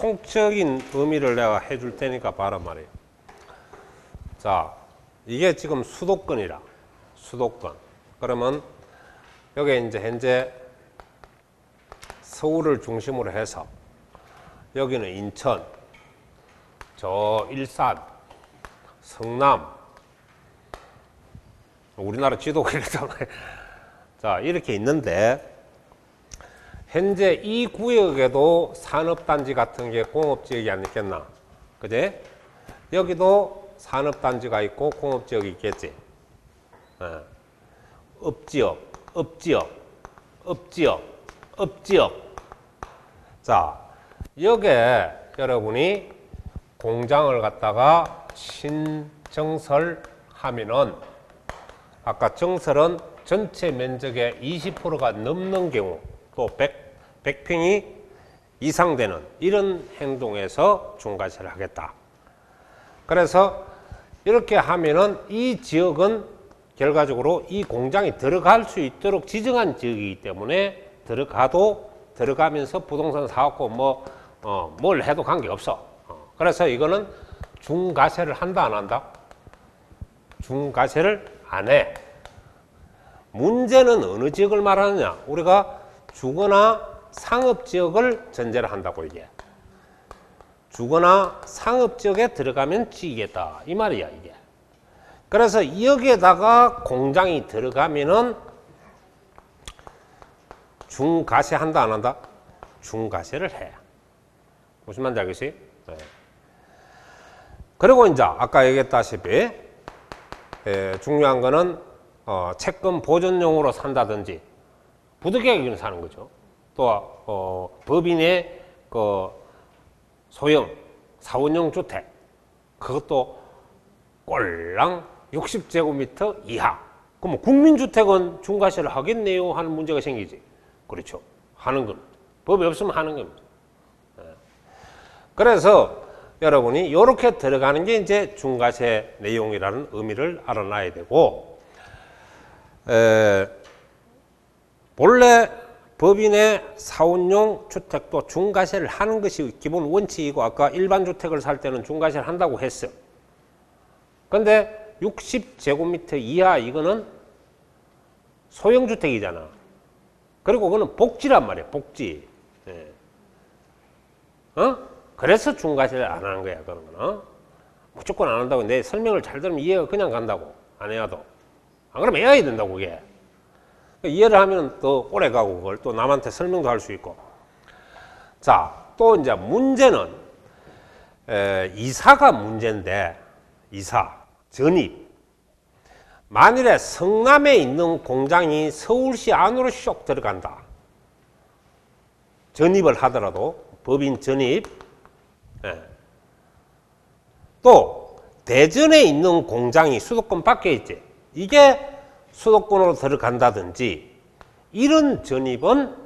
총적인 의미를 내가 해줄 테니까 봐라 말이에요. 자, 이게 지금 수도권이라. 수도권. 그러면 여기 이제 현재 서울을 중심으로 해서 여기는 인천, 저 일산, 성남, 우리나라 지도가 이렇잖아요. 자, 이렇게 있는데 현재 이 구역에도 산업단지 같은 게 공업지역이 안 있겠나? 그제? 여기도 산업단지가 있고 공업지역이 있겠지. 읍지역, 읍지역, 읍지역, 읍지역. 자, 여기에 여러분이 공장을 갖다가 신정설하면은 아까 정설은 전체 면적의 20%가 넘는 경우 또 100평이 이상 되는 이런 행동에서 중과세를 하겠다. 그래서 이렇게 하면은 이 지역은 결과적으로 이 공장이 들어갈 수 있도록 지정한 지역이기 때문에 들어가면서 부동산 사갖고 뭘 해도 관계없어. 그래서 이거는 중과세를 한다 안 한다? 중과세를 안 해. 문제는 어느 지역을 말하느냐? 우리가 주거나 상업지역을 전제로 한다고 이게. 주거나 상업지역에 들어가면 찌겠다 이 말이야 이게. 그래서 여기에다가 공장이 들어가면은 중과세 한다 안 한다? 중과세를 해. 무슨 말인지 알겠어요? 네. 그리고 이제 아까 얘기했다시피 중요한 거는 채권 보존용으로 산다든지 부득이하게 사는 거죠. 또 법인의 그 소형 사원용 주택 그것도 꼴랑 60제곱미터 이하. 그럼 국민주택은 중과세를 하겠네요 하는 문제가 생기지. 그렇죠. 하는 건 법이 없으면 하는 겁니다. 그래서 여러분이 이렇게 들어가는 게 이제 중과세 내용이라는 의미를 알아놔야 되고, 본래 법인의 사원용 주택도 중과세를 하는 것이 기본 원칙이고, 아까 일반 주택을 살 때는 중과세를 한다고 했어. 근데 60제곱미터 이하 이거는 소형주택이잖아. 그리고 그거는 복지란 말이야, 복지. 그래서 중과세를 안 하는 거야, 그런 거는. 무조건 안 한다고. 내 설명을 잘 들으면 이해가 그냥 간다고. 안 해야도. 안 그러면 해야 된다고, 그게. 이해를 하면 더 오래 가고, 그걸 또 남한테 설명도 할 수 있고. 자, 또 이제 문제는, 이사가 문제인데, 이사, 전입. 만일에 성남에 있는 공장이 서울시 안으로 쏙 들어간다. 전입을 하더라도, 법인 전입. 또 대전에 있는 공장이 수도권 밖에 있지. 이게 수도권으로 들어간다든지 이런 전입은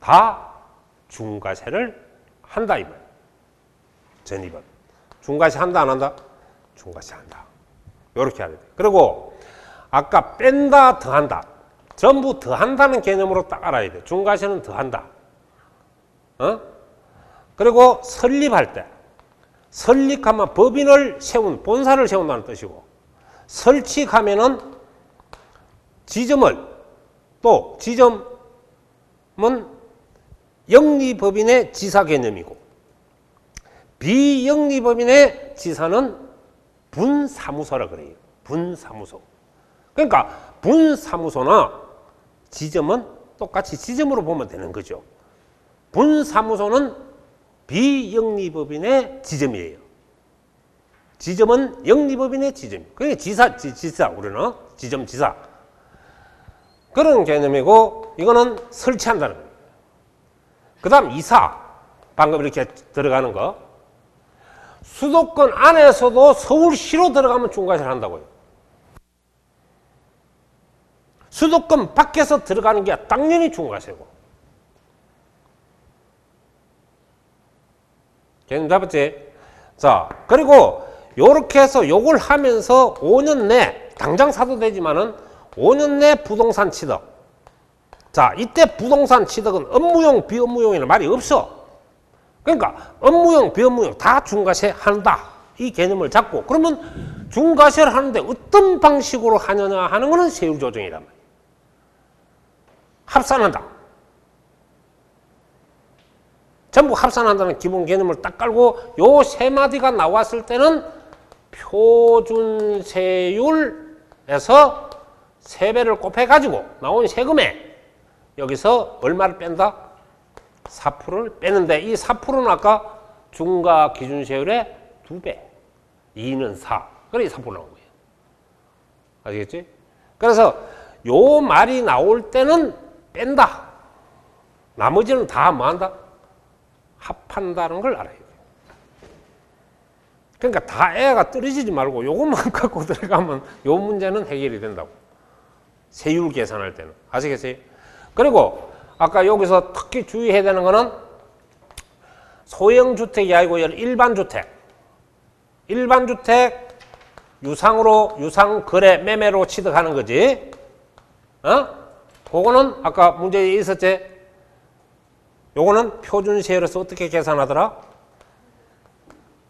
다 중과세를 한다 이 말. 전입은 중과세 한다 안 한다? 중과세 한다. 이렇게 해야 돼. 그리고 아까 뺀다 더한다. 전부 더한다는 개념으로 딱 알아야 돼. 중과세는 더한다. 그리고 설립할 때, 설립하면 법인을 세운, 본사를 세운다는 뜻이고, 설치하면은 지점을, 또 지점은 영리법인의 지사 개념이고, 비영리법인의 지사는 분사무소라 그래요. 분사무소. 그러니까 분사무소나 지점은 똑같이 지점으로 보면 되는 거죠. 분사무소는 비영리법인의 지점이에요. 지점은 영리법인의 지점. 그게 지사, 우리는 지점 지사. 그런 개념이고, 이거는 설치한다는 거예요. 그 다음 이사. 방금 이렇게 들어가는 거. 수도권 안에서도 서울시로 들어가면 중과세를 한다고요. 수도권 밖에서 들어가는 게 당연히 중과세고. 개념 잡았지? 자, 그리고 요렇게 해서 요걸 하면서 5년 내, 당장 사도 되지만은 5년 내 부동산 취득. 자, 이때 부동산 취득은 업무용, 비업무용이라는 말이 없어. 그러니까 업무용, 비업무용 다 중과세 한다. 이 개념을 잡고, 그러면 중과세를 하는데 어떤 방식으로 하느냐 하는 것은 세율 조정이란 말이에요. 합산한다. 전부 합산한다는 기본 개념을 딱 깔고 요 세 마디가 나왔을 때는 표준세율에서 3배를 곱해가지고 나온 세금에 여기서 얼마를 뺀다? 4%를 빼는데 이 4%는 아까 중과 기준세율의 2배. 2는 4. 그래 4% 나온 거예요. 아시겠지? 그래서 요 말이 나올 때는 뺀다. 나머지는 다 뭐한다? 합한다는 걸 알아야 돼요. 그러니까 다 애가 떨어지지 말고 요것만 갖고 들어가면 요 문제는 해결이 된다고. 세율 계산할 때는. 아시겠어요? 그리고 아까 여기서 특히 주의해야 되는 거는 소형주택이 아니고 일반주택. 일반주택 유상으로, 유상거래, 매매로 취득하는 거지. 그거는 아까 문제에 있었지. 요거는 표준세율에서 어떻게 계산하더라?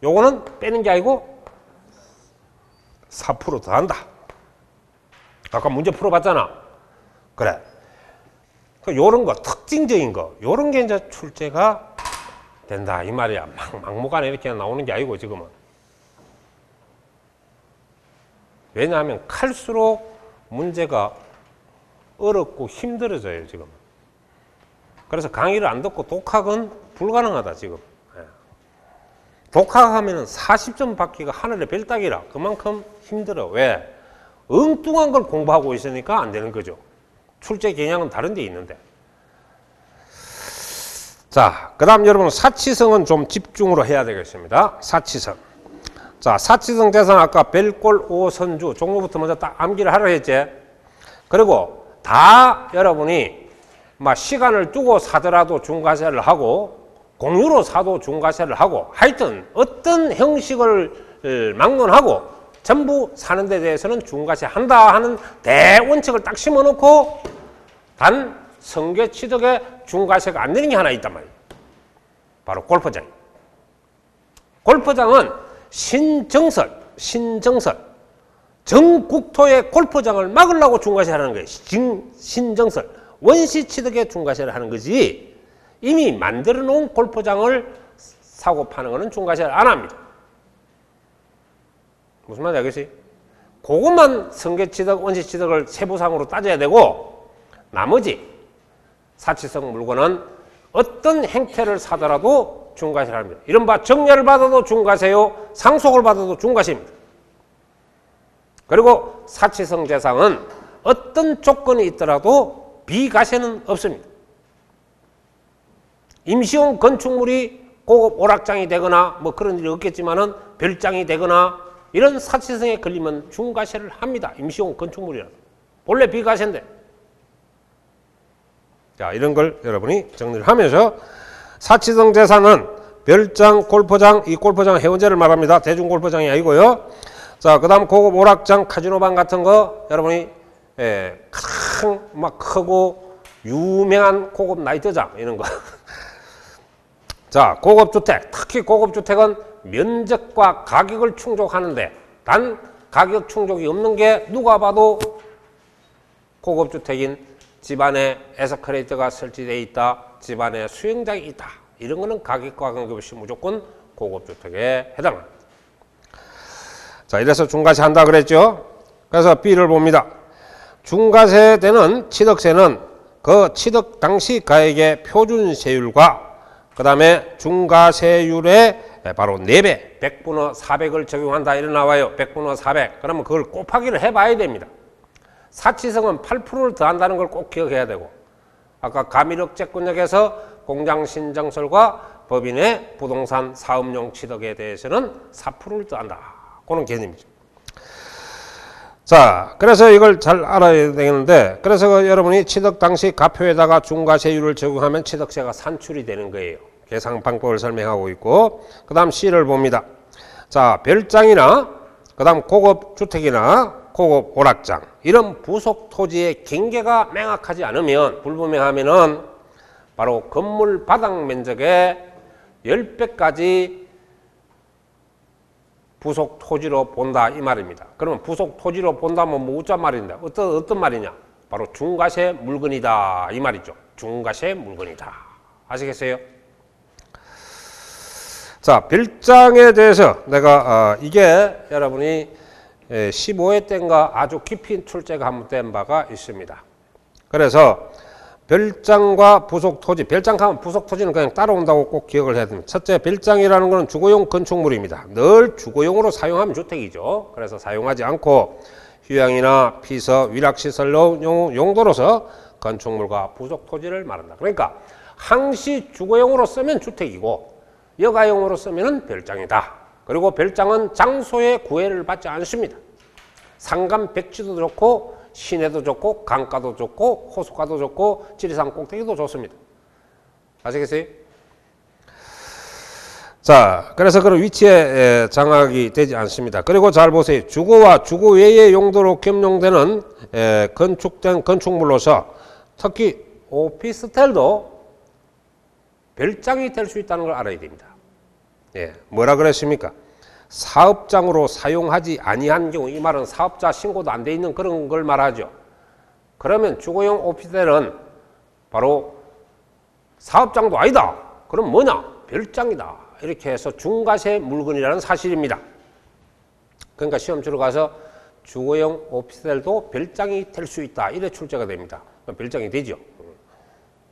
요거는 빼는 게 아니고 4% 더한다. 아까 문제 풀어봤잖아. 그래. 요런 거, 특징적인 거, 요런 게 이제 출제가 된다. 이 말이야. 막무가내 이렇게 나오는 게 아니고, 지금은. 왜냐하면 칼수록 문제가 어렵고 힘들어져요, 지금. 그래서 강의를 안 듣고 독학은 불가능하다, 지금. 독학하면 40점 받기가 하늘의 별 따기라. 그만큼 힘들어. 왜? 엉뚱한 걸 공부하고 있으니까 안 되는 거죠. 출제 경향은 다른 데 있는데. 자, 그 다음 여러분 사치성은 좀 집중으로 해야 되겠습니다. 사치성. 자, 사치성 재산 아까 별골 오선주 종류부터 먼저 딱 암기를 하라 했지. 그리고 다 여러분이 막 시간을 두고 사더라도 중과세를 하고 공유로 사도 중과세를 하고 하여튼 어떤 형식을 막론하고 전부 사는 데 대해서는 중과세 한다 하는 대원칙을 딱 심어놓고 단 성계 취득에 중과세가 안 되는 게 하나 있단 말이에요. 바로 골프장. 골프장은 신정설 전국토의 골프장을 막으려고 중과세 하는 거예요. 신정설 원시 취득에 중과세를 하는 거지 이미 만들어 놓은 골프장을 사고 파는 거는 중과세를 안 합니다. 무슨 말인지 알겠어요? 그것만 성계취득, 원시취득을 세부상으로 따져야 되고 나머지 사치성 물건은 어떤 행태를 사더라도 중과세를 합니다. 이른바 정려를 받아도 중과세요, 상속을 받아도 중과세입니다. 그리고 사치성 재산은 어떤 조건이 있더라도 비과세는 없습니다. 임시용 건축물이 고급 오락장이 되거나 뭐 그런 일이 없겠지만은 별장이 되거나 이런 사치성에 걸리면 중과세를 합니다. 임시용 건축물이라도. 본래 비과세인데. 자, 이런 걸 여러분이 정리를 하면서 사치성 재산은 별장, 골프장, 이 골프장 해운제를 말합니다. 대중 골프장이 아니고요. 자, 그 다음 고급 오락장, 카지노방 같은 거 여러분이 가장 막 크고 유명한 고급 나이트장 이런 거. 자, 고급주택, 특히 고급주택은 면적과 가격을 충족하는데 단 가격 충족이 없는 게 누가 봐도 고급주택인 집안에 에스컬레이터가 설치되어 있다, 집안에 수영장이 있다. 이런 거는 가격과 관계없이 무조건 고급주택에 해당합니다. 자, 이래서 중과세 한다 그랬죠. 그래서 B를 봅니다. 중과세 되는 취득세는 그 취득 당시 가액의 표준세율과 그 다음에 중과세율의 바로 4배, 100분의 400을 적용한다. 이래 나와요. 100분의 400. 그러면 그걸 곱하기를 해봐야 됩니다. 사치성은 8%를 더한다는 걸 꼭 기억해야 되고 아까 가미력채권역에서 공장신정설과 법인의 부동산 사업용 취득에 대해서는 4%를 더한다. 그런 개념이죠. 자, 그래서 이걸 잘 알아야 되겠는데 그래서 여러분이 취득 당시 가표에다가 중과세율을 적용하면 취득세가 산출이 되는 거예요. 계산 방법을 설명하고 있고 그 다음 C를 봅니다. 자, 별장이나 그 다음 고급주택이나 고급 오락장 이런 부속 토지의 경계가 명확하지 않으면 불분명하면은 바로 건물 바닥 면적의 10배까지 부속 토지로 본다 이 말입니다. 그러면 부속 토지로 본다면 뭐 어떤 말인데 어떤 말이냐? 바로 중과세 물건이다 이 말이죠. 중과세 물건이다. 아시겠어요? 자, 별장에 대해서 내가 이게 여러분이 15회 때인가 아주 깊이 출제가 한번 된 바가 있습니다. 그래서 별장과 부속 토지, 별장 하면 부속 토지는 그냥 따라온다고 꼭 기억을 해야 됩니다. 첫째, 별장이라는 것은 주거용 건축물입니다. 늘 주거용으로 사용하면 주택이죠. 그래서 사용하지 않고 휴양이나 피서, 위락시설 용도로서 건축물과 부속 토지를 말한다. 그러니까 항시 주거용으로 쓰면 주택이고 여가용으로 쓰면 별장이다. 그리고 별장은 장소에 구애를 받지 않습니다. 산간 백지도 좋고 시내도 좋고 강가도 좋고 호숫가도 좋고 지리산 꼭대기도 좋습니다. 아시겠어요? 자, 그래서 그런 위치에 장악이 되지 않습니다. 그리고 잘 보세요. 주거와 주거 외의 용도로 겸용되는 건축된 건축물로서 특히 오피스텔도 별장이 될 수 있다는 걸 알아야 됩니다. 예, 뭐라 그랬습니까? 사업장으로 사용하지 아니한 경우, 이 말은 사업자 신고도 안 돼 있는 그런 걸 말하죠. 그러면 주거용 오피스텔은 바로 사업장도 아니다. 그럼 뭐냐? 별장이다. 이렇게 해서 중과세 물건이라는 사실입니다. 그러니까 시험 치러 가서 주거용 오피스텔도 별장이 될 수 있다. 이래 출제가 됩니다. 별장이 되죠.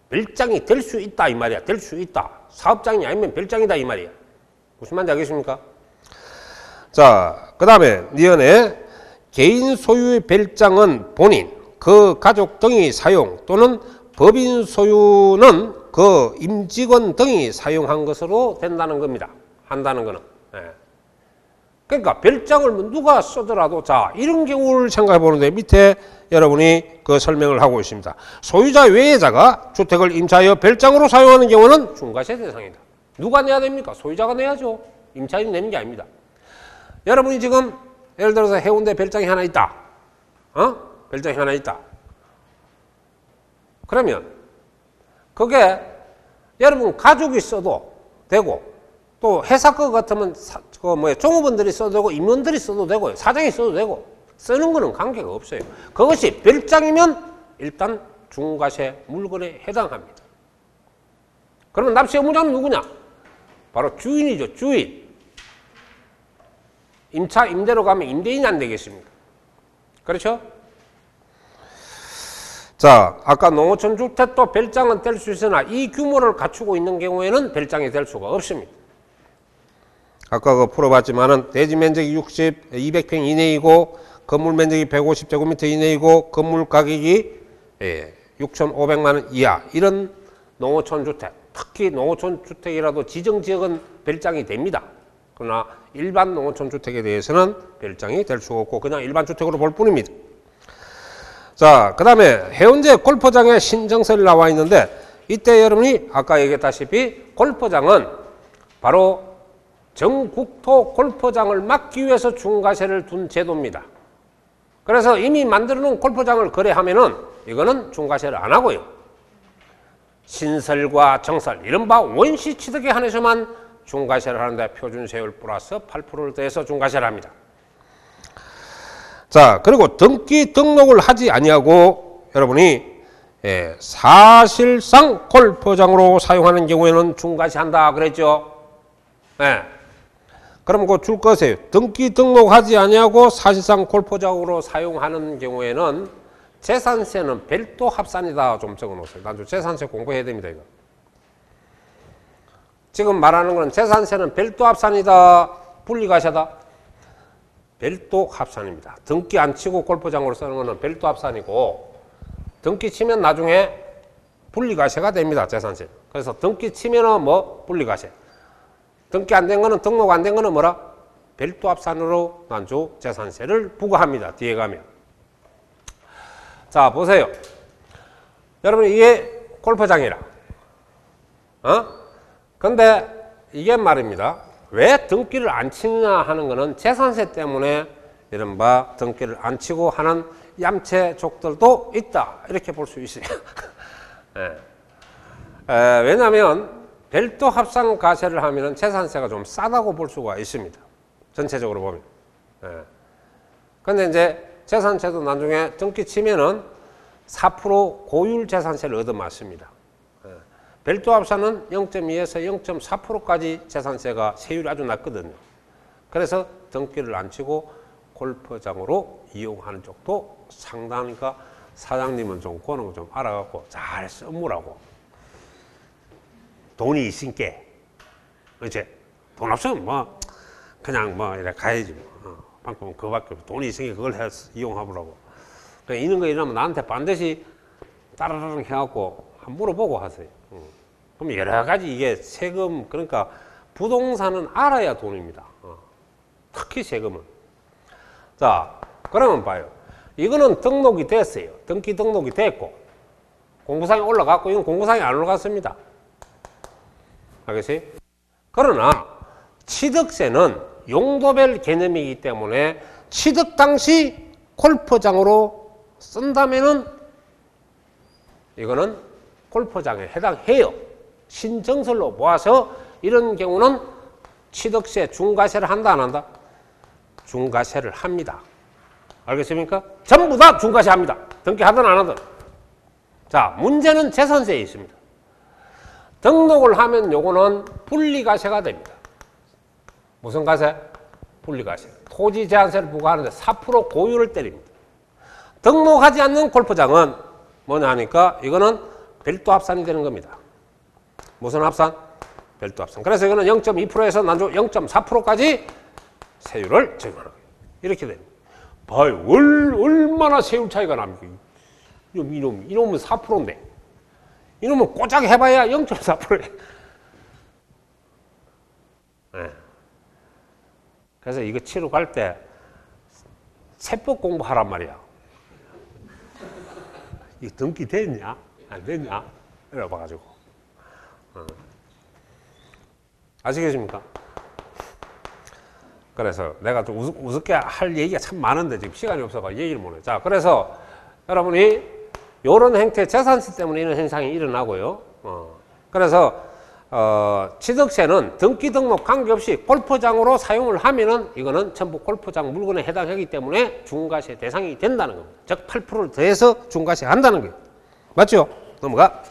별장이 될 수 있다 이 말이야. 될 수 있다. 사업장이 아니면 별장이다 이 말이야. 무슨 말인지 알겠습니까? 자, 그 다음에 니은에 개인 소유의 별장은 본인, 그 가족 등이 사용 또는 법인 소유는 그 임직원 등이 사용한 것으로 된다는 겁니다. 한다는 거는. 예. 그러니까 별장을 누가 쓰더라도 자, 이런 경우를 생각해 보는데 밑에 여러분이 그 설명을 하고 있습니다. 소유자 외자가 주택을 임차하여 별장으로 사용하는 경우는 중과세 대상이다. 누가 내야 됩니까? 소유자가 내야죠. 임차인이 내는 게 아닙니다. 여러분이 지금 예를 들어서 해운대 별장이 하나 있다. 별장이 하나 있다. 그러면 그게 여러분 가족이 써도 되고 또 회사 거 같으면 종업원들이 써도 되고 임원들이 써도 되고 사장이 써도 되고 쓰는 거는 관계가 없어요. 그것이 별장이면 일단 중과세 물건에 해당합니다. 그러면 납세 의무자는 누구냐? 바로 주인이죠. 주인. 임차 임대로 가면 임대인이 안 되겠습니까? 그렇죠? 자, 아까 농어촌 주택도 별장은 될 수 있으나 이 규모를 갖추고 있는 경우에는 별장이 될 수가 없습니다. 아까 그 풀어봤지만은 대지 면적이 200평 이내이고 건물 면적이 150제곱미터 이내이고 건물 가격이 6,500만 원 이하 이런 농어촌 주택, 특히 농어촌 주택이라도 지정 지역은 별장이 됩니다. 그러나 일반 농어촌 주택에 대해서는 별장이 될 수 없고 그냥 일반 주택으로 볼 뿐입니다. 자, 그 다음에 해운대 골프장에 신정설이 나와 있는데 이때 여러분이 아까 얘기했다시피 골프장은 바로 전국토 골프장을 막기 위해서 중과세를 둔 제도입니다. 그래서 이미 만들어 놓은 골프장을 거래하면은 이거는 중과세를 안 하고요. 신설과 정설, 이른바 원시 취득에 한해서만 중과세를 하는데 표준세율 플러스 8%를 더해서 중과세를 합니다. 자, 그리고 등기 등록을 하지 아니하고 여러분이 사실상 골프장으로 사용하는 경우에는 중과세한다 그랬죠. 네. 그럼 그거 줄 거세요. 등기 등록하지 아니하고 사실상 골프장으로 사용하는 경우에는 재산세는 별도 합산이다 좀 적어놓으세요. 나중에 재산세 공부해야 됩니다. 이거. 지금 말하는 건 재산세는 별도 합산이다, 분리과세다. 별도 합산입니다. 등기 안 치고 골프장으로 쓰는 거는 별도 합산이고 등기 치면 나중에 분리과세가 됩니다. 재산세. 그래서 등기 치면은 뭐 분리과세. 등기 안 된 거는 등록 안 된 거는 뭐라? 별도 합산으로 난주 재산세를 부과합니다. 뒤에 가면. 자, 보세요. 여러분 이게 골프장이라. 근데 이게 말입니다. 왜 등기를 안 치느냐 하는 거는 재산세 때문에 이른바 등기를 안 치고 하는 얌체족들도 있다. 이렇게 볼 수 있어요. 예. 왜냐하면 별도 합산 과세를 하면 재산세가 좀 싸다고 볼 수가 있습니다. 전체적으로 보면. 근데 이제 재산세도 나중에 등기 치면은 4% 고율 재산세를 얻어맞습니다. 별도 합산은 0.2에서 0.4%까지 재산세가 세율이 아주 낮거든요. 그래서 등기를 안 치고 골프장으로 이용하는 쪽도 상당하니까 사장님은 좀 그런 거 좀 알아갖고 잘 써무라고. 돈이 있으니까 이제 돈 없으면 뭐 그냥 뭐 이래 가야지 뭐. 방법은 그거밖에 없어. 돈이 있으니까 그걸 이용하보라고. 그러니까 이런 거 일하면 나한테 반드시 따라라랑 해갖고 한번 물어보고 하세요. 그럼 여러 가지 이게 세금, 그러니까 부동산은 알아야 돈입니다. 특히 세금은. 자, 그러면 봐요. 이거는 등록이 됐어요. 등기 등록이 됐고, 공부상에 올라갔고, 이건 공부상에 안 올라갔습니다. 알겠어요? 그러나 취득세는 용도별 개념이기 때문에 취득 당시 골프장으로 쓴다면은 이거는 골프장에 해당해요. 신정설로 모아서 이런 경우는 취득세 중과세를 한다 안 한다? 중과세를 합니다. 알겠습니까? 전부 다 중과세 합니다. 등기하든 안 하든. 자, 문제는 재산세에 있습니다. 등록을 하면 요거는 분리과세가 됩니다. 무슨 과세? 분리과세. 토지 제한세를 부과하는데 4% 고율을 때립니다. 등록하지 않는 골프장은 뭐냐 하니까 이거는 별도 합산이 되는 겁니다. 무슨 합산? 별도 합산. 그래서 이거는 0.2%에서 난조 0.4%까지 세율을 적용하는 거예요. 이렇게 됩니다. 봐요. 얼마나 세율 차이가 납니까? 이놈은 4%인데. 이놈은 꼬작 해봐야 0.4%에. 네. 그래서 이거 치러 갈 때 세법 공부하란 말이야. 이거 등기 됐냐? 안 됐냐? 이래 봐가지고. 아시겠습니까? 그래서 내가 좀 우습게 할 얘기가 참 많은데 지금 시간이 없어서 얘기를 못해. 자, 그래서 여러분이 이런 행태, 재산세 때문에 이런 현상이 일어나고요. 그래서 취득세는 등기 등록 관계없이 골프장으로 사용을 하면은 이거는 전부 골프장 물건에 해당하기 때문에 중과세 대상이 된다는 겁니다. 즉 8%를 더해서 중과세 한다는 거예요. 맞죠? 넘어가.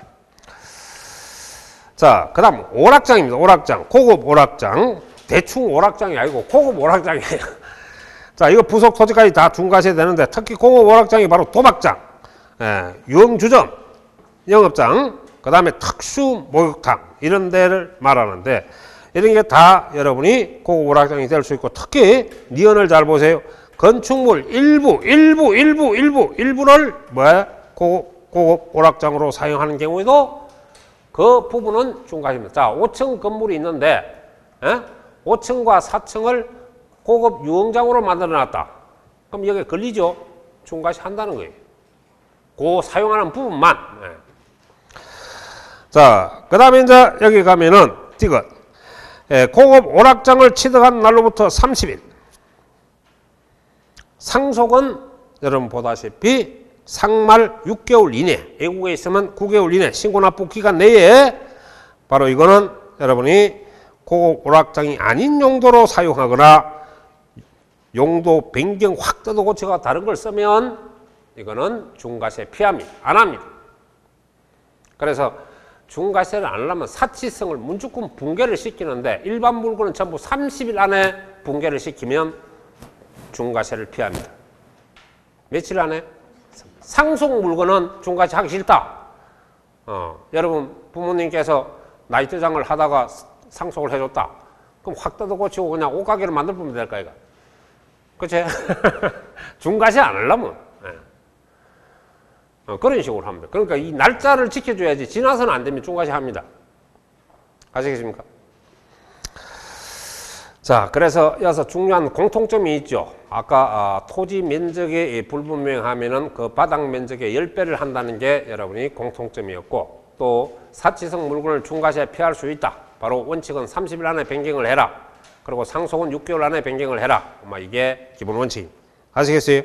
자, 그 다음 오락장입니다. 오락장. 고급 오락장. 대충 오락장이 아니고 고급 오락장이에요. 자, 이거 부속 토지까지 다 중과세 되는데 특히 고급 오락장이 바로 도박장, 유흥주점, 영업장, 그 다음에 특수 목욕탕 이런 데를 말하는데 이런 게 다 여러분이 고급 오락장이 될 수 있고 특히 니언을 잘 보세요. 건축물 일부를 고급 오락장으로 사용하는 경우에도 그 부분은 중과세입니다. 자, 5층 건물이 있는데 5층과 4층을 고급 유흥장으로 만들어 놨다. 그럼 여기에 걸리죠? 중과세 한다는 거예요. 그 사용하는 부분만. 자, 그 다음에 이제 여기 가면은 지금 고급 오락장을 취득한 날로부터 30일. 상속은 여러분 보다시피 상말 6개월 이내, 외국에 있으면 9개월 이내 신고 납부 기간 내에 바로 이거는 여러분이 고급 오락장이 아닌 용도로 사용하거나 용도 변경 확 뜯어 고쳐가 다른 걸 쓰면 이거는 중과세 피합니다. 안 합니다. 그래서 중과세를 안 하려면 사치성을 무조건 붕괴를 시키는데 일반 물건은 전부 30일 안에 붕괴를 시키면 중과세를 피합니다. 며칠 안에? 상속 물건은 중과세 하기 싫다. 여러분 부모님께서 나이트장을 하다가 상속을 해줬다. 그럼 확 뜯어 고치고 그냥 옷가게를 만들면 될까 이거? 그치? 중과세 안 하려면 그런 식으로 합니다. 그러니까 이 날짜를 지켜줘야지 지나서는 안 되면 중과세 합니다. 아시겠습니까? 자, 그래서 여기서 중요한 공통점이 있죠. 아까 토지 면적이 불분명하면은 그 바닥 면적의 10배를 한다는 게 여러분이 공통점이었고 또 사치성 물건을 중과세 피할 수 있다. 바로 원칙은 30일 안에 변경을 해라. 그리고 상속은 6개월 안에 변경을 해라. 이게 기본 원칙입니다. 아시겠어요?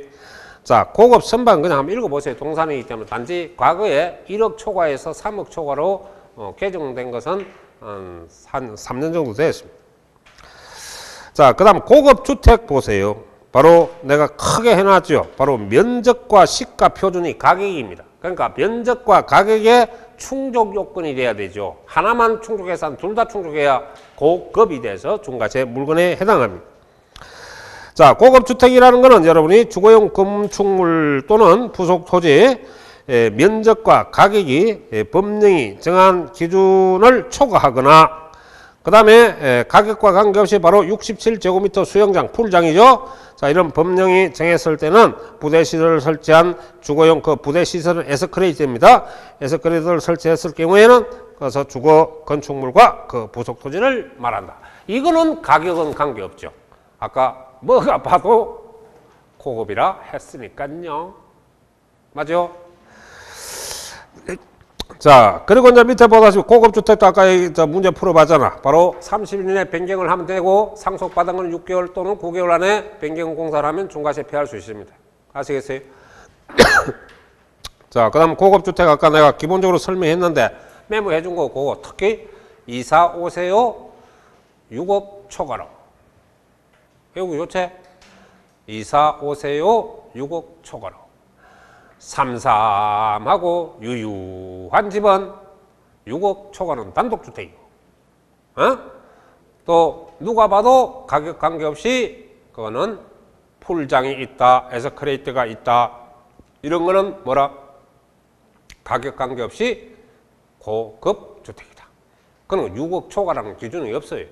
자, 고급 선반 그냥 한번 읽어보세요. 동산이기 때문에 단지 과거에 1억 초과에서 3억 초과로 개정된 것은 한 3년 정도 됐습니다. 자, 그 다음 고급 주택 보세요. 바로 내가 크게 해놨죠. 바로 면적과 시가 표준이 가격입니다. 그러니까 면적과 가격에 충족 요건이 돼야 되죠. 하나만 충족해서 둘 다 충족해야 고급이 돼서 중과세 물건에 해당합니다. 자, 고급 주택이라는 것은 여러분이 주거용 건축물 또는 부속 토지 면적과 가격이 법령이 정한 기준을 초과하거나 그 다음에 가격과 관계없이 바로 67제곱미터 수영장, 풀장이죠. 자, 이런 법령이 정했을 때는 부대시설을 설치한 주거용 그 부대시설은 에스컬레이터입니다. 에스컬레이터를 설치했을 경우에는 그래서 주거 건축물과 그 부속 토지를 말한다. 이거는 가격은 관계없죠. 아까 뭐가 봐도 고급이라 했으니까요. 맞죠? 자, 그리고 이제 밑에 보다시피 고급주택도 아까 문제 풀어봤잖아. 바로 30일 이내 변경을 하면 되고 상속받은 건 6개월 또는 9개월 안에 변경 공사를 하면 중과세 피할 수 있습니다. 아시겠어요? 자, 그 다음 고급주택 아까 내가 기본적으로 설명했는데 메모해 준 거 그거 특히 이사 오세요 6억 초과로. 외우기 좋지? 이사 오세요 6억 초과로. 삼삼하고 유유한 집은 6억 초과는 단독주택이고, 또 누가 봐도 가격 관계없이 그거는 풀장이 있다, 에스컬레이터가 있다, 이런 거는 뭐라? 가격 관계없이 고급 주택이다. 그건 6억 초과라는 기준이 없어요.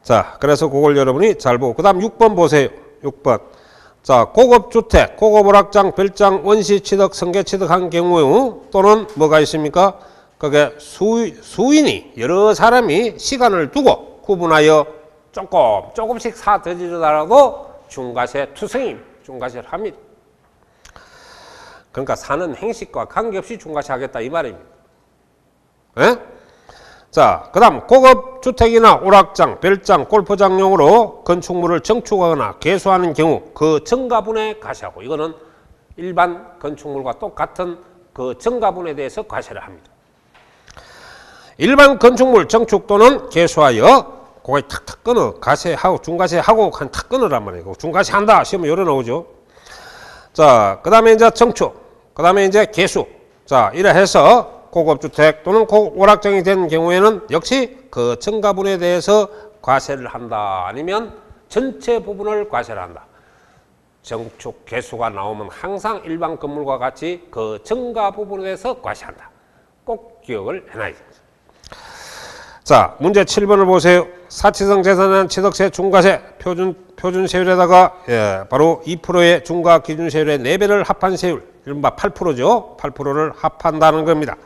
자, 그래서 그걸 여러분이 잘 보고 그 다음 6번 보세요. 6번. 자, 고급주택, 고급오락장, 별장, 원시 취득, 성계 취득한 경우 또는 뭐가 있습니까? 그게 수인이 여러 사람이 시간을 두고 구분하여 조금씩 사 들이더라도 중과세 투성임, 중과세를 합니다. 그러니까 사는 행식과 관계없이 중과세 하겠다 이 말입니다. 예? 자, 그 다음 고급주택이나 오락장, 별장, 골프장용으로 건축물을 정축하거나 개수하는 경우 그 정가분에 과세하고, 이거는 일반 건축물과 똑같은 그 정가분에 대해서 과세를 합니다. 일반 건축물 정축 또는 개수하여 그거 탁탁 끊어 과세하고 중과세하고 한 탁 끊으란 말이에요. 중과세한다 시험에 열어 나오죠. 자, 그 다음에 이제 정축, 그 다음에 이제 개수. 자, 이래 해서 고급주택 또는 오락장이 된 경우에는 역시 그 정가분에 대해서 과세를 한다. 아니면 전체 부분을 과세를 한다. 정축 개수가 나오면 항상 일반 건물과 같이 그 정가 부분에 대해서 과세한다. 꼭 기억을 해놔야 됩니다. 자, 문제 7번을 보세요. 사치성 재산은 취득세 중과세 표준세율에다가 바로 2%의 중과 기준세율의 4배를 합한 세율, 이른바 8%죠. 8%를 합한다는 겁니다.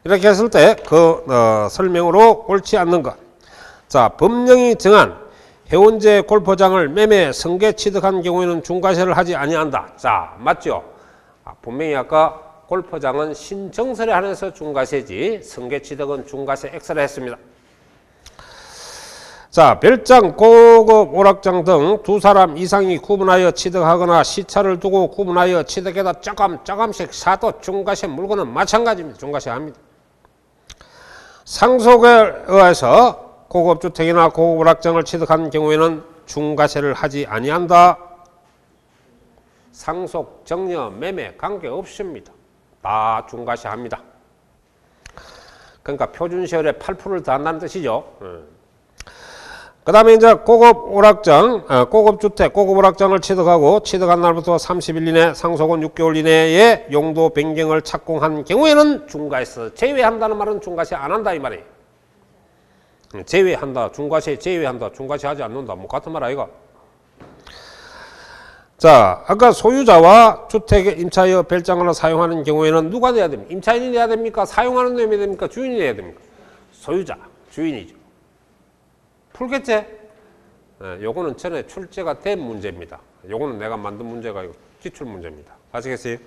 이렇게 했을 때 그 설명으로 옳지 않는 것. 자, 법령이 정한 해운제 골프장을 매매 성계 취득한 경우에는 중과세를 하지 아니한다. 자, 맞죠? 분명히 아까 골프장은 신정설에 한해서 중과세지 성계 취득은 중과세 X를 했습니다. 자, 별장, 고급 오락장 등 두 사람 이상이 구분하여 취득하거나 시차를 두고 구분하여 취득해다 조금씩 사도 중과세 물건은 마찬가지입니다. 중과세합니다. 상속에 의해서 고급주택이나 고급 오락장을 취득한 경우에는 중과세를 하지 아니한다. 상속, 정려, 매매 관계없습니다. 다 중과세합니다. 그러니까 표준세율에 8%를 더한다는 뜻이죠. 그 다음에 이제 고급 오락장, 고급주택, 고급 오락장을 취득하고 취득한 날부터 30일 이내, 상속은 6개월 이내에 용도 변경을 착공한 경우에는 중과세 제외한다는 말은 중과세 안 한다 이 말이에요. 제외한다, 중과세 제외한다, 중과세 하지 않는다, 뭐 같은 말 아이가? 자, 아까 소유자와 주택에 임차하여 별장을 사용하는 경우에는 누가 내야 됩니까? 임차인이 내야 됩니까? 사용하는 놈이 내야 됩니까? 주인이 내야 됩니까? 소유자, 주인이죠. 풀겠지? 네, 요거는 전에 출제가 된 문제입니다. 요거는 내가 만든 문제가 아니고 기출 문제입니다. 아시겠어요?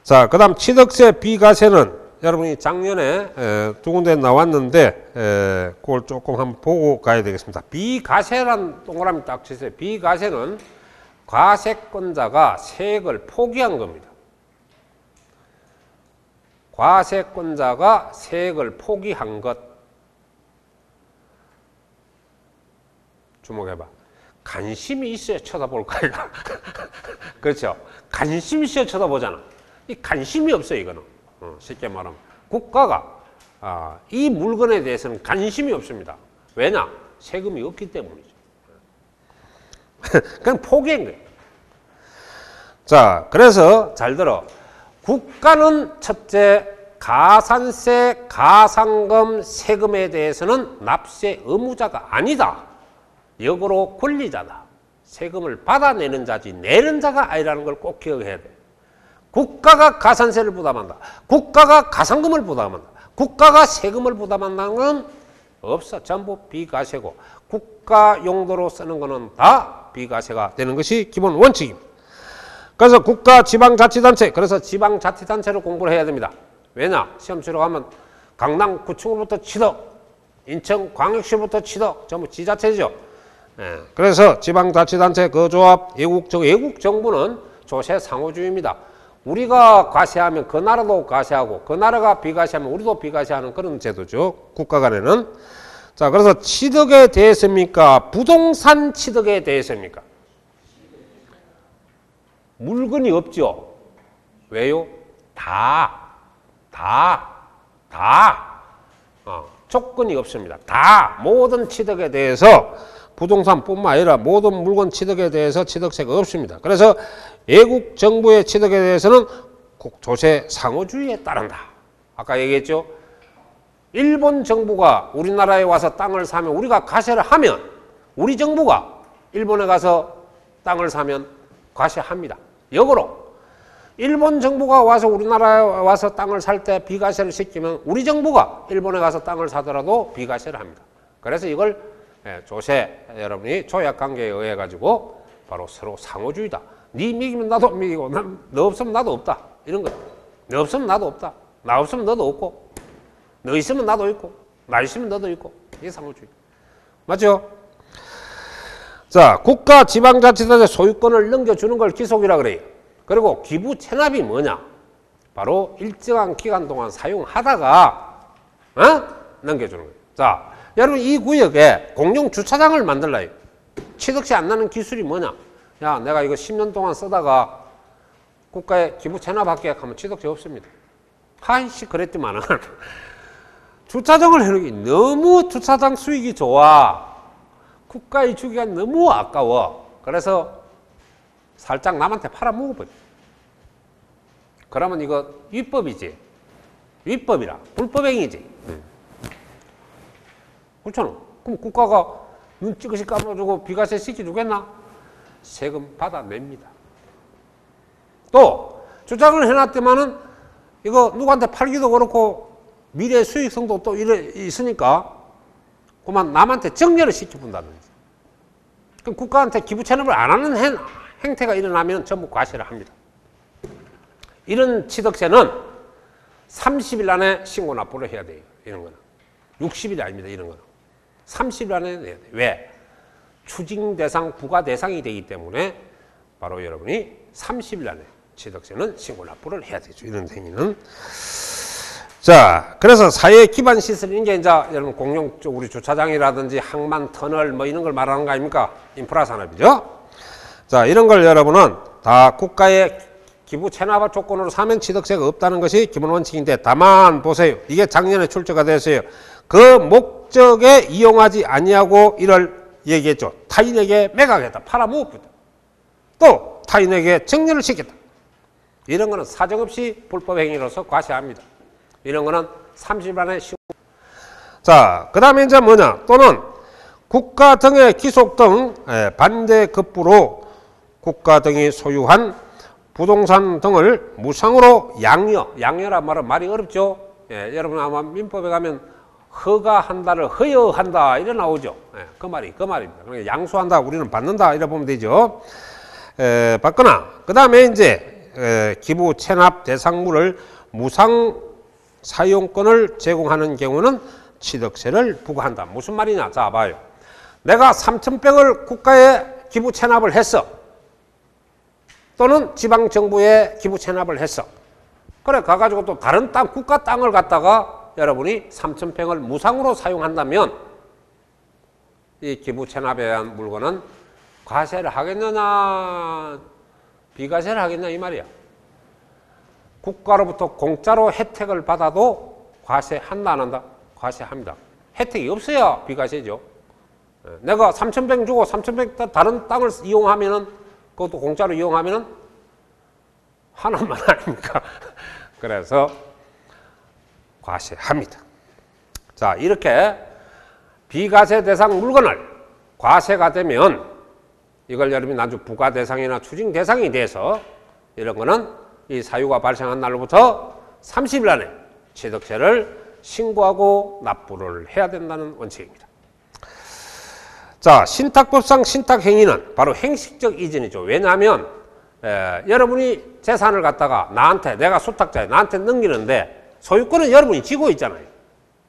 자, 그 다음 취득세 비과세는 여러분이 작년에 두 군데 나왔는데 그걸 조금 한번 보고 가야 되겠습니다. 비과세라는 동그라미 딱 치세요. 비과세는 과세권자가 세액을 포기한 겁니다. 과세권자가 세액을 포기한 것. 주목해봐. 관심이 있어야 쳐다볼 거야. 그렇죠? 관심이 있어야 쳐다보잖아. 이 관심이 없어, 이거는. 쉽게 말하면. 국가가 이 물건에 대해서는 관심이 없습니다. 왜냐? 세금이 없기 때문이죠. 그냥 포기한 거예요. 자, 그래서 잘 들어. 국가는 첫째, 가산세, 가상금, 세금에 대해서는 납세 의무자가 아니다. 역으로 권리자다. 세금을 받아내는 자지 내는 자가 아니라는 걸 꼭 기억해야 돼. 국가가 가산세를 부담한다. 국가가 가상금을 부담한다. 국가가 세금을 부담한다는 건 없어. 전부 비과세고 국가 용도로 쓰는 거는 다 비과세가 되는 것이 기본 원칙입니다. 그래서 국가 지방자치단체, 그래서 지방자치단체를 공부를 해야 됩니다. 왜냐? 시험 치러 가면 강남구청으로부터 취득, 인천광역시부터 취득, 전부 지자체죠. 그래서 지방자치단체 그 조합, 애국정부는 조세 상호주의입니다. 우리가 과세하면 그 나라도 과세하고 그 나라가 비과세하면 우리도 비과세하는 그런 제도죠. 국가 간에는. 자, 그래서 취득에 대해서입니까? 부동산 취득에 대해서입니까? 물건이 없죠. 왜요? 조건이 없습니다. 모든 취득에 대해서 부동산뿐만 아니라 모든 물건 취득에 대해서 취득세가 없습니다. 그래서 외국 정부의 취득에 대해서는 조세 상호주의에 따른다. 아까 얘기했죠. 일본 정부가 우리나라에 와서 땅을 사면 우리가 과세를 하면 우리 정부가 일본에 가서 땅을 사면 과세합니다. 역으로 일본 정부가 와서 우리나라에 와서 땅을 살 때 비과세를 시키면 우리 정부가 일본에 가서 땅을 사더라도 비과세를 합니다. 그래서 이걸 조세 여러분이 조약관계에 의해 가지고 바로 서로 상호주의다. 네 먹이면 나도 먹이고 너 없으면 나도 없다. 이런 거예요. 너 없으면 나도 없다. 나 없으면 너도 없고 너 있으면 나도 있고 나 있으면 너도 있고 이게 상호주의. 맞죠? 자, 국가 지방자치단체 소유권을 넘겨주는 걸 기속이라 그래요. 그리고 기부 체납이 뭐냐? 바로 일정한 기간 동안 사용하다가 넘겨주는 거예요. 자, 여러분 이 구역에 공용 주차장을 만들라요. 취득세 안 나는 기술이 뭐냐? 야, 내가 이거 10년 동안 쓰다가 국가에 기부 체납할게 하면 취득세 없습니다. 하이씨 그랬지만은 주차장을 해놓기 너무 주차장 수익이 좋아. 국가에 주기가 너무 아까워. 그래서 살짝 남한테 팔아먹어버려. 그러면 이거 위법이지. 위법이라. 불법행위지. 그렇잖아. 그럼 국가가 눈 찌그시 감아주고 비과세 시켜주겠나? 세금 받아냅니다. 또 주장을 해놨더만은 이거 누구한테 팔기도 그렇고 미래 수익성도 또 있으니까 그만 남한테 정렬을 시켜본다든지. 그럼 국가한테 기부 체납을 안 하는 행태가 일어나면 전부 과세를 합니다. 이런 취득세는 30일 안에 신고 납부를 해야 돼요. 이런 거는. 60일이 아닙니다. 이런 거는. 30일 안에 내야 돼요. 왜? 추징 대상, 부과 대상이 되기 때문에 바로 여러분이 30일 안에 취득세는 신고 납부를 해야 되죠. 이런 행위는. 자, 그래서 사회 기반 시설인 게 이제 여러분 공용 우리 주차장이라든지 항만, 터널 뭐 이런 걸 말하는 거 아닙니까? 인프라 산업이죠. 자, 이런 걸 여러분은 다 국가의 기부 체납 조건으로 사면 취득세가 없다는 것이 기본 원칙인데 다만 보세요. 이게 작년에 출제가 됐어요. 그 목적에 이용하지 아니하고 이를 얘기했죠. 타인에게 매각했다. 팔아먹었다. 또 타인에게 정렬을 시켰다. 이런 거는 사정없이 불법행위로서 과세합니다. 이런 거는 30일 안에 자, 그 다음에 이제 뭐냐? 또는 국가 등의 기속 등 반대급부로 국가 등이 소유한 부동산 등을 무상으로 양여란 말은 말이 어렵죠. 여러분 아마 민법에 가면 허가한다를 허여한다 이래 나오죠. 그 말입니다. 그러니까 양수한다, 우리는 받는다 이래 보면 되죠. 받거나 그 다음에 이제 기부 체납 대상물을 무상 사용권을 제공하는 경우는 취득세를 부과한다. 무슨 말이냐? 자, 봐요. 내가 3,000평을 국가에 기부 체납을 했어. 또는 지방정부에 기부 체납을 했어. 그래, 가가지고 또 다른 땅, 국가 땅을 갖다가 여러분이 3,000평을 무상으로 사용한다면 이 기부 체납에 대한 물건은 과세를 하겠느냐, 비과세를 하겠냐, 이 말이야. 국가로부터 공짜로 혜택을 받아도 과세한다, 안 한다? 과세합니다. 혜택이 없어야 비과세죠. 내가 3,000평 주고 3,000평 다른 땅을 이용하면은, 그것도 공짜로 이용하면은 하나만 아닙니까? 그래서 과세합니다. 자, 이렇게 비과세 대상 물건을 과세가 되면 이걸 여러분이 나중 부과 대상이나 추징 대상이 돼서 이런 거는 이 사유가 발생한 날로부터 30일 안에 취득세를 신고하고 납부를 해야 된다는 원칙입니다. 자, 신탁법상 신탁행위는 바로 행식적 이전이죠. 왜냐하면 여러분이 재산을 갖다가 나한테, 내가 수탁자에 나한테 넘기는데 소유권은 여러분이 쥐고 있잖아요.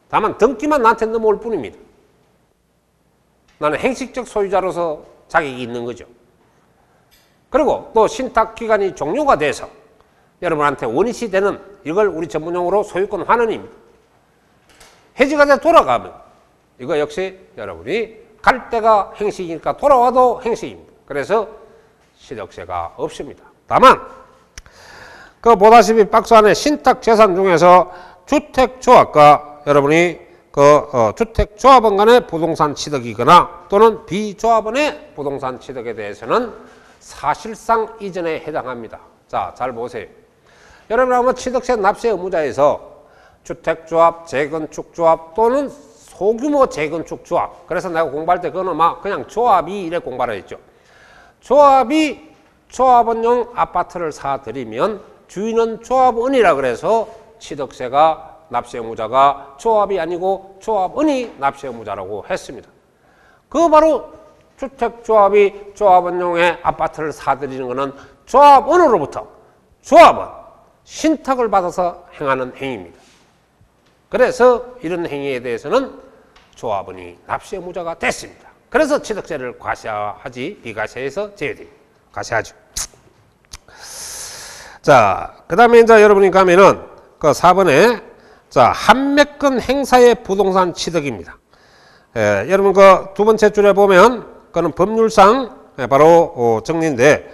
다만 등기만 나한테 넘어올 뿐입니다. 나는 행식적 소유자로서 자격이 있는 거죠. 그리고 또 신탁기간이 종료가 돼서 여러분한테 원인이 되는, 이걸 우리 전문용어로 소유권 환원입니다. 해지가 돼 돌아가면 이거 역시 여러분이 갈 때가 행식이니까 돌아와도 행식입니다. 그래서 취득세가 없습니다. 다만 그 보다시피 박스 안에 신탁재산 중에서 주택조합과 여러분이 주택조합원 간의 부동산 취득이거나 또는 비조합원의 부동산 취득에 대해서는 사실상 이전에 해당합니다. 자, 잘 보세요. 여러분 아마 취득세 납세 의무자에서 주택조합, 재건축조합 또는 소규모 재건축조합, 그래서 내가 공부할 때 그거는 막 그냥 조합이 이래 공부를 했죠. 조합이 조합원용 아파트를 사들이면 주인은 조합원이라 그래서 취득세가 납세 의무자가 조합이 아니고 조합원이 납세 의무자라고 했습니다. 그 바로 주택조합이 조합원용의 아파트를 사들이는 것은 조합원으로부터 조합원, 신탁을 받아서 행하는 행위입니다. 그래서 이런 행위에 대해서는 조합원이 납세 의무자가 됐습니다. 그래서 취득세를 과세하지 비과세에서 제외됩니다. 과세하죠. 자, 그 다음에 이제 여러분이 가면은 그 4번에 자, 한매권 행사의 부동산 취득입니다. 여러분 그 두 번째 줄에 보면 그는 법률상 바로 정리인데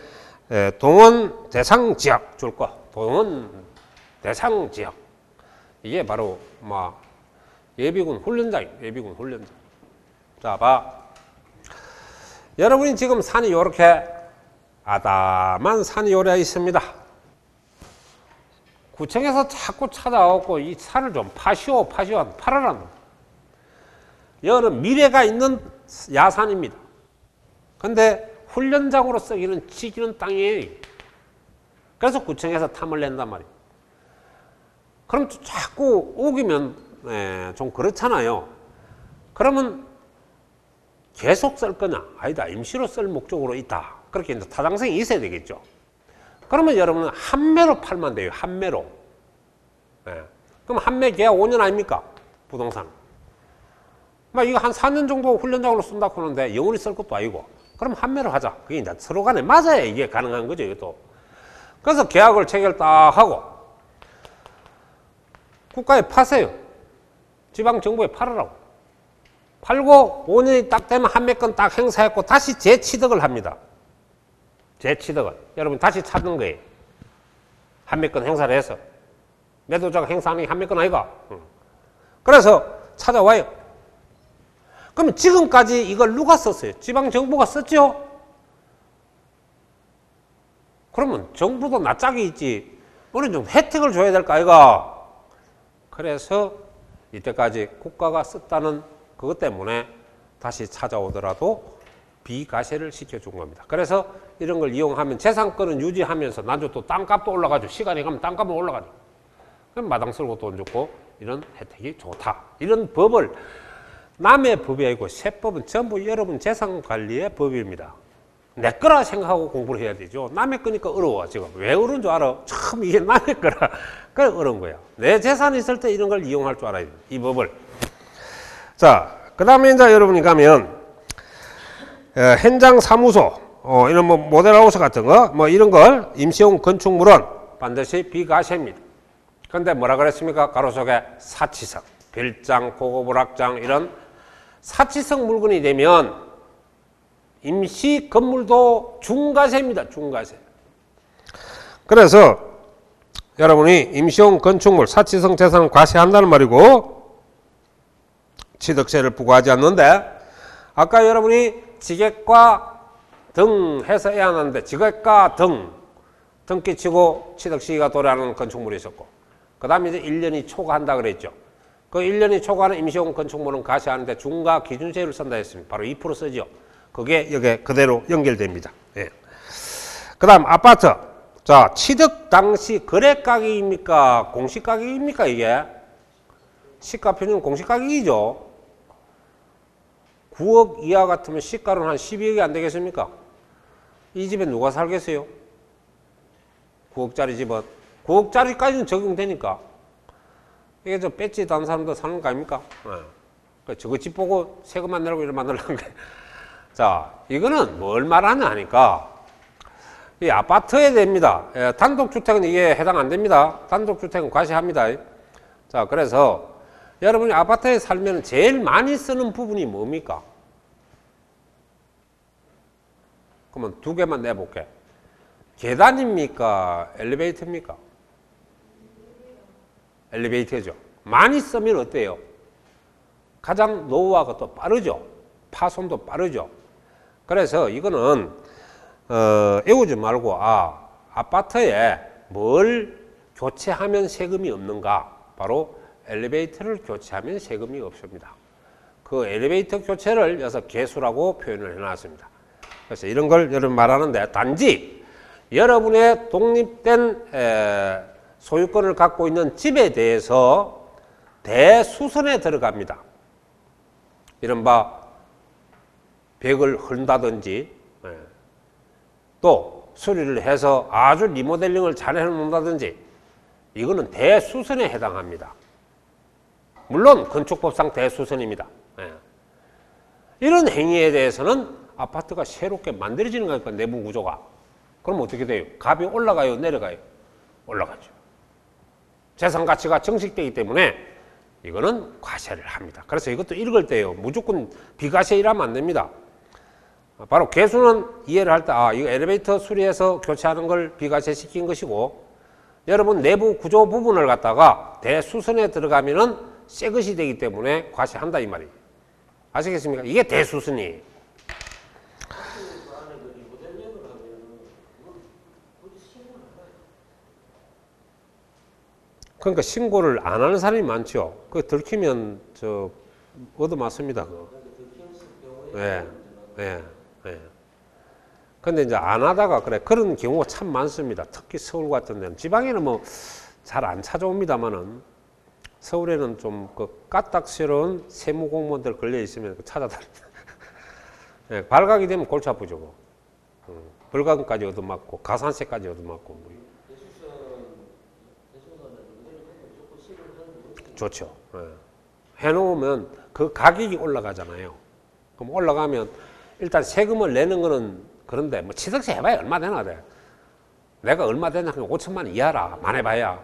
동원 대상 지역 줄 거. 동원 대상 지역. 이게 바로 뭐 예비군 훈련장입니다. 예비군 훈련장. 자, 봐. 여러분이 지금 산이 요렇게 아담한 산이 요래 있습니다. 구청에서 자꾸 찾아오고 이 산을 좀 파시오 팔아라. 여는 미래가 있는 야산입니다. 근데 훈련장으로 쓰기는 지키는 땅이에요. 그래서 구청에서 탐을 낸단 말이에요. 그럼 자꾸 우기면 좀 그렇잖아요. 그러면 계속 쓸 거냐? 아니다. 임시로 쓸 목적으로 있다. 그렇게 이제 타당성이 있어야 되겠죠. 그러면 여러분은 한매로 팔면 돼요. 한매로. 그럼 한매 계약 5년 아닙니까? 부동산. 막 이거 한 4년 정도 훈련장으로 쓴다고 하는데 영원히 쓸 것도 아니고. 그럼 한매로 하자. 그게 이제 서로 간에 맞아야 이게 가능한 거죠. 이것도. 그래서 계약을 체결 딱 하고 국가에 파세요. 지방정부에 팔으라고. 팔고 5년이 딱 되면 한매권 딱 행사했고 다시 재취득을 합니다. 재취득을. 여러분 다시 찾는 거예요. 한매권 행사를 해서. 매도자가 행사하는 게 한매권 아이가? 그래서 찾아와요. 그럼 지금까지 이걸 누가 썼어요? 지방정부가 썼죠? 그러면 정부도 낯짝이 있지. 우리는 좀 혜택을 줘야 될 거 아이가? 그래서 이때까지 국가가 썼다는 그것 때문에 다시 찾아오더라도 비과세를 시켜준 겁니다. 그래서 이런 걸 이용하면 재산권은 유지하면서 나중에 또 땅값도 올라가죠. 시간이 가면 땅값은 올라가죠. 그럼 마당 쓸고 돈 줬고 이런 혜택이 좋다. 이런 법을 남의 법이 아니고 세법은 전부 여러분 재산관리의 법입니다. 내 거라 생각하고 공부를 해야 되죠. 남의 거니까 어려워. 지금 왜 어려운 줄 알아? 참 이게 남의 거라. 그래 어려운 거야. 내 재산이 있을 때 이런 걸 이용할 줄 알아야 돼. 이 법을. 자, 그 다음에 이제 여러분이 가면 현장 사무소, 이런 뭐 모델하우스 같은 거, 뭐 이런 걸 임시용 건축물은 반드시 비과세입니다. 근데 뭐라 그랬습니까? 가로 속에 사치성, 별장, 고급오락장 이런 사치성 물건이 되면 임시 건물도 중과세입니다. 중과세. 그래서 여러분이 임시용 건축물 사치성 재산을 과세한다는 말이고 취득세를 부과하지 않는데 아까 여러분이 지객과 등 해서 해야 하는데 지객과 등기 치고 취득 시기가 도래하는 건축물이 있었고 그 다음에 이제 1년이 초과한다 그랬죠. 그 1년이 초과하는 임시용 건축물은 과세하는데 중과 기준세율을 쓴다 했습니다. 바로 2% 쓰죠. 그게 여기에 그대로 연결됩니다. 예. 그 다음 아파트. 자, 취득 당시 거래가격입니까? 공시가격입니까? 이게? 시가평균 공시가격이죠. 9억 이하 같으면 시가로는 한 12억이 안 되겠습니까? 이 집에 누가 살겠어요? 9억짜리 집은. 9억짜리까지는 적용되니까. 이게 저 배지도 안 사람도 사는 거 아닙니까? 네. 저거 집 보고 세금 안 내라고 이런 만들라는 거예요. 자, 이거는 뭘 말하냐 하니까 이 아파트에 됩니다. 예, 단독주택은 이게 해당 안 됩니다. 단독주택은 과세합니다. 자, 그래서 여러분이 아파트에 살면 제일 많이 쓰는 부분이 뭡니까? 그러면 두 개만 내볼게. 계단입니까? 엘리베이터입니까? 엘리베이터죠. 많이 쓰면 어때요? 가장 노후화가 또 빠르죠. 파손도 빠르죠. 그래서 이거는 외우지 말고 아파트에 뭘 교체하면 세금이 없는가? 바로 엘리베이터를 교체하면 세금이 없습니다. 그 엘리베이터 교체를 여기서 개수라고 표현을 해놨습니다. 그래서 이런 걸 여러분 말하는데 단지 여러분의 독립된 소유권을 갖고 있는 집에 대해서 대수선에 들어갑니다. 이른바 벽을 흔다든지 또 수리를 해서 아주 리모델링을 잘 해놓는다든지 이거는 대수선에 해당합니다. 물론 건축법상 대수선입니다. 이런 행위에 대해서는 아파트가 새롭게 만들어지는 거니까 내부 구조가. 그럼 어떻게 돼요? 값이 올라가요? 내려가요? 올라가죠. 재산 가치가 증식되기 때문에 이거는 과세를 합니다. 그래서 이것도 읽을 때요. 무조건 비과세 이라면 안 됩니다. 바로 개수는 이해를 할 때 이거 엘리베이터 수리해서 교체하는 걸 비과세 시킨 것이고 여러분 내부 구조 부분을 갖다가 대수선에 들어가면은 새 것이 되기 때문에 과세한다 이 말이에요. 아시겠습니까? 이게 대수선이에요. 그러니까 신고를 안 하는 사람이 많죠. 그거 들키면 얻어맞습니다. 예, 예, 예. 근데 이제 안 하다가 그런 경우가 참 많습니다. 특히 서울 같은 데는. 지방에는 뭐 잘 안 찾아옵니다만은 서울에는 좀 까딱스러운 세무공무원들 걸려 있으면 찾아다닙니다. 예, 발각이 되면 골치 아프죠. 벌금까지 얻어맞고 가산세까지 얻어맞고. 좋죠. 예. 해놓으면 그 가격이 올라가잖아요. 그럼 올라가면 일단 세금을 내는 거는 그런데 뭐 취득세 해봐야 얼마 되나 돼. 내가 얼마 되나 그냥 5천만 원 이하라. 많이 봐야.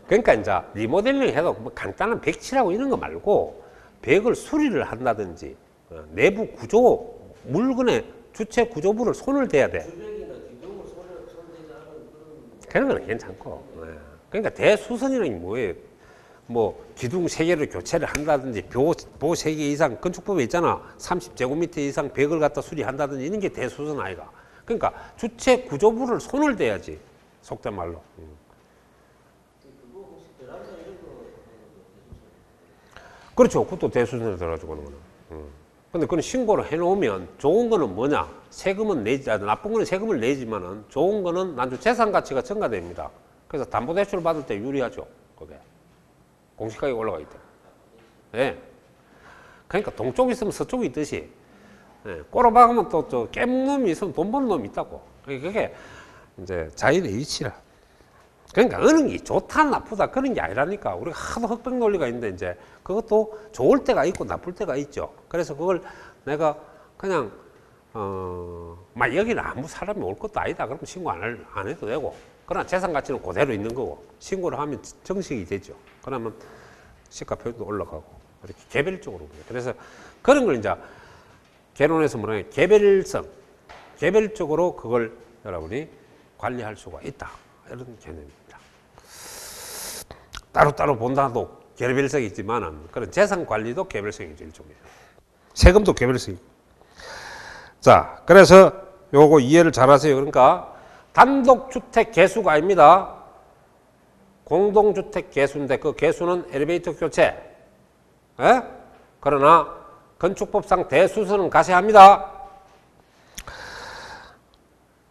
그러니까 이제 리모델링 해도 뭐 간단한 벽칠하고 이런 거 말고 벽을 수리를 한다든지 내부 구조 물건의 주체 구조부를 손을 대야 돼. 그런 건 괜찮고. 그러니까 대수선이라는 게 뭐예요? 뭐 기둥 3개를 교체를 한다든지 보 3개 이상 건축법에 있잖아. 30제곱미터 이상 벽을 갖다 수리한다든지 이런 게 대수선 아이가. 그러니까 주체 구조부를 손을 대야지. 속된 말로. 그렇죠. 그것도 대수선에 들어가지고 하는 거는. 근데 그건 신고를 해놓으면 좋은 거는 뭐냐? 세금은 내지, 나쁜 거는 세금을 내지만은 좋은 거는 난주 재산 가치가 증가됩니다. 그래서 담보대출을 받을 때 유리하죠. 그게. 공시가격이 올라가기 때문에. 네. 그러니까 동쪽이 있으면 서쪽이 있듯이, 예, 꼬라박으면 또 깨먹는 놈이 있으면 돈 버는 놈이 있다고. 그게 이제 자연의 이치라. 그러니까 어느 게 좋다 나쁘다 그런 게 아니라니까. 우리가 하도 흑백 논리가 있는데 이제 그것도 좋을 때가 있고 나쁠 때가 있죠. 그래서 그걸 내가 그냥 막 여기는 아무 사람이 올 것도 아니다. 그러면 신고 안 해도 되고. 그러나 재산 가치는 그대로 있는 거고 신고를 하면 정식이 되죠. 그러면 시가 표준도 올라가고 이렇게 개별적으로. 그래서 그런 걸 이제 개론에서 뭐냐면 개별적으로 그걸 여러분이 관리할 수가 있다. 이런 개념입니다. 따로따로 본다도 개별성이 있지만은 그런 재산 관리도 개별성이죠. 일종의. 세금도 개별성이. 자, 그래서 요거 이해를 잘 하세요. 그러니까 단독주택 개수가 아닙니다. 공동주택 개수인데 그 개수는 엘리베이터 교체. 예? 그러나 건축법상 대수선은 가세합니다.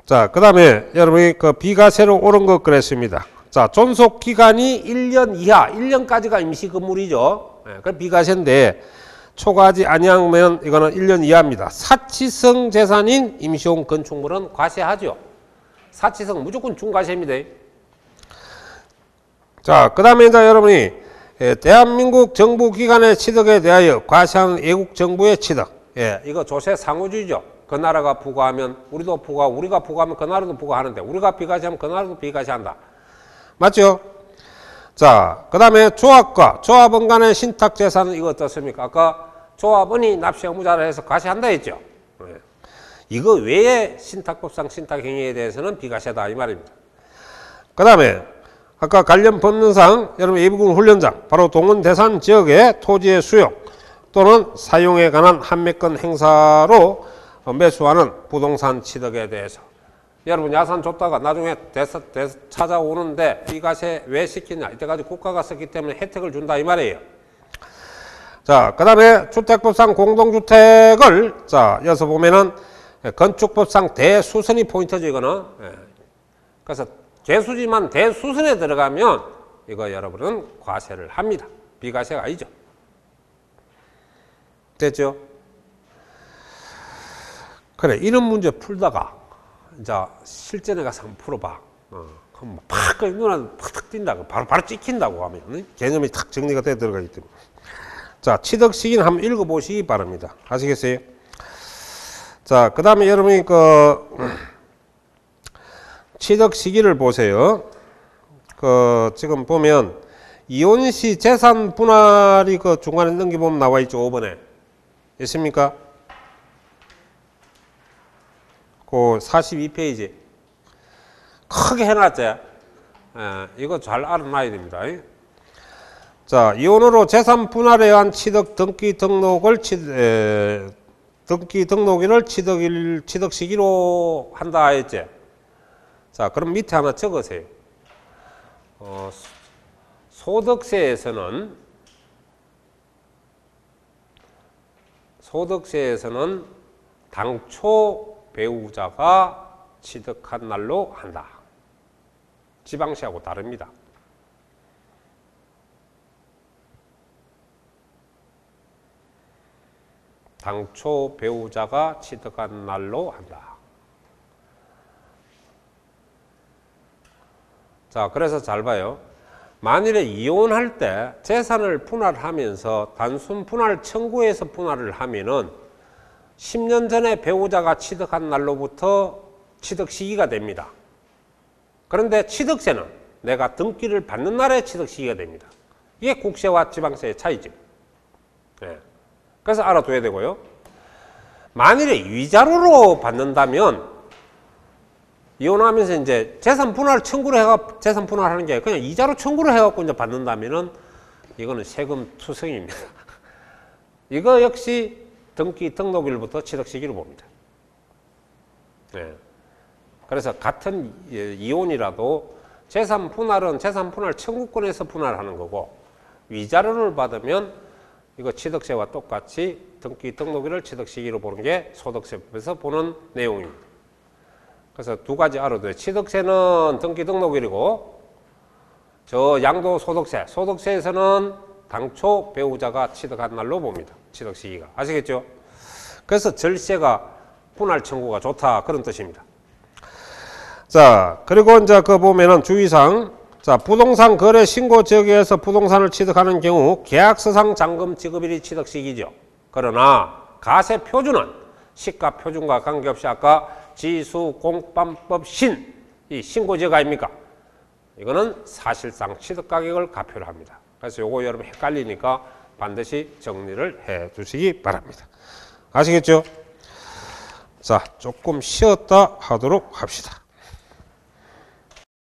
자, 그 다음에 여러분이 그 비과세로 옳은 것 그랬습니다. 자, 존속 기간이 1년 이하, 1년까지가 임시 건물이죠. 예, 그 비과세인데 초과하지 아니하면 이거는 1년 이하입니다. 사치성 재산인 임시용 건축물은 과세하죠. 사치성 무조건 중과세입니다. 자, 그 다음에 이제 여러분이 대한민국 정부 기관의 취득에 대하여 과세하는 외국 정부의 취득. 예, 이거 조세 상호주의죠. 그 나라가 부과하면 우리도 부과, 우리가 부과하면 그 나라도 부과하는데 우리가 비과세하면 그 나라도 비과세한다. 맞죠? 자, 그 다음에 조합과 조합원 간의 신탁재산은 이거 어떻습니까? 아까 조합원이 납세 의무자를 해서 과세한다 했죠. 네. 이거 외에 신탁법상 신탁행위에 대해서는 비과세다 이 말입니다. 그 다음에 아까 관련 법령상 여러분 예비군 훈련장 바로 동원대산 지역의 토지의 수용 또는 사용에 관한 한매권 행사로 매수하는 부동산 취득에 대해서 여러분 야산 줬다가 나중에 찾아오는데 비과세 왜 시키냐 이때까지 국가가 썼기 때문에 혜택을 준다 이 말이에요. 자, 그 다음에 주택법상 공동주택을 자 여기서 보면은 건축법상 대수선이 포인트죠 이거는. 그래서 개수지만 대수선에 들어가면 이거 여러분은 과세를 합니다. 비과세가 아니죠. 됐죠? 그래, 이런 문제 풀다가 이제 실전에 가서 한번 풀어봐. 그럼 팍 눈에 팍 띈다고 바로 찍힌다고 하면 개념이 탁 정리가 돼 들어가기 때문에. 자, 취득 시기는 한번 읽어보시기 바랍니다. 아시겠어요? 자, 그 다음에 여러분이 취득 시기를 보세요. 지금 보면 이혼시 재산 분할이 중간에 넘겨보면 나와 있죠. 5번에. 있습니까? 42페이지. 크게 해놨지? 이거 잘 알아놔야 됩니다. 자, 이혼으로 재산 분할에 의한 취득 등기 등록을 등기 등록일을 취득 시기로 한다 했지? 자, 그럼 밑에 하나 적으세요. 소득세에서는 당초 배우자가 취득한 날로 한다. 지방시하고 다릅니다. 당초 배우자가 취득한 날로 한다. 자, 그래서 잘 봐요. 만일에 이혼할 때 재산을 분할하면서 단순 분할 청구에서 분할을 하면은 10년 전에 배우자가 취득한 날로부터 취득 시기가 됩니다. 그런데 취득세는 내가 등기를 받는 날에 취득 시기가 됩니다. 이게 국세와 지방세의 차이죠. 네. 그래서 알아둬야 되고요. 만일에 위자료로 받는다면 이혼하면서 이제 재산 분할 청구를 해가 재산 분할하는 게 그냥 이자로 청구를 해갖고 이제 받는다면은 이거는 세금 투성입니다. 이거 역시 등기 등록일부터 취득 시기로 봅니다. 네. 그래서 같은 이혼이라도 재산 분할은 재산 분할 청구권에서 분할하는 거고 위자료를 받으면 이거 취득세와 똑같이 등기 등록일을 취득 시기로 보는 게 소득세법에서 보는 내용입니다. 그래서 두 가지 알아둬요. 취득세는 등기 등록일이고 저 양도소득세, 소득세에서는 당초 배우자가 취득한 날로 봅니다. 취득 시기가. 아시겠죠? 그래서 절세가 분할 청구가 좋다 그런 뜻입니다. 자, 그리고 이제 그 보면은 주의사항. 자, 부동산 거래 신고 지역에서 부동산을 취득하는 경우 계약서상 잔금 지급일이 취득 시기죠. 그러나 가세 표준은 시가 표준과 관계없이 아까 지수공판법 이 신고 지역 아닙니까? 이거는 사실상 취득 가격을 가표를 합니다. 그래서 요거 여러분 헷갈리니까 반드시 정리를 해 주시기 바랍니다. 아시겠죠? 자, 조금 쉬었다 하도록 합시다.